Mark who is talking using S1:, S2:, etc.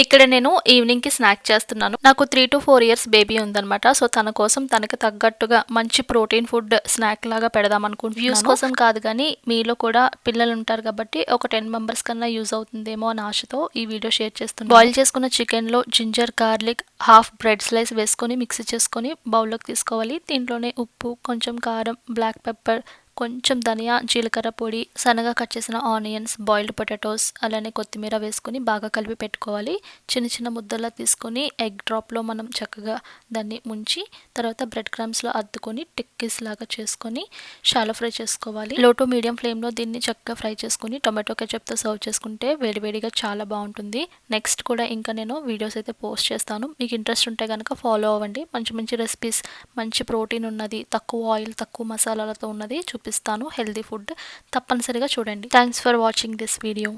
S1: ఇక్కడ నేను ఈవినింగ్‌కి స్నాక్ చేస్తున్నాను. నాకు 3-4 ఇయర్స్ బేబీ ఉందనమాట. సో, తన కోసం తనకి తగ్గట్టుగా మంచి ప్రోటీన్ ఫుడ్ స్నాక్ లాగా పెడదామనుకుంటున్నాను. వ్యూస్ కోసం కాదు గానీ, మీలో కూడా పిల్లలుంటారు కాబట్టి ఒక 10 మెంబర్స్ కన్నా యూజ్ అవుతుందేమో అని ఆశతో ఈ వీడియో షేర్ చేస్తున్నాను. బాయిల్ చేసుకున్న చికెన్‌లో ginger, garlic, half bread slice వేసుకొని మిక్సీ చేసుకొని బౌల్‌లోకి తీసుకోవాలి. దీంట్లోనే ఉప్పు, కొంచెం కారం, బ్లాక్ పెప్పర్, కొంచెం ధనియా, జీలకర్ర పొడి, సన్నగా కట్ చేసిన ఆనియన్స్, బాయిల్డ్ పొటాటోస్, అలానే కొత్తిమీర వేసుకొని బాగా కలిపి పెట్టుకోవాలి. చిన్న చిన్న ముద్దలా తీసుకొని ఎగ్ డ్రాప్‌లో మనం చక్కగా దాన్ని ముంచి తర్వాత బ్రెడ్ క్రమ్స్‌లో అద్దుకొని టిక్కీస్ లాగా చేసుకొని షాలో ఫ్రై చేసుకోవాలి. లో టు మీడియం ఫ్లేమ్‌లో దీన్ని చక్కగా ఫ్రై చేసుకొని టొమాటో కెచప్‌తో సర్వ్ చేసుకుంటే వేడివేడిగా చాలా బాగుంటుంది. నెక్స్ట్ కూడా ఇంకా నేను వీడియోస్ అయితే పోస్ట్ చేస్తాను. మీకు ఇంట్రెస్ట్ ఉంటే కనుక ఫాలో అవ్వండి. మంచి మంచి రెసిపీస్, మంచి ప్రోటీన్ ఉన్నది, తక్కువ ఆయిల్, తక్కువ మసాలాలతో ఉన్నది చూపిస్తాను. హెల్తీ ఫుడ్ తప్పనిసరిగా చూడండి. Thanks for watching this video.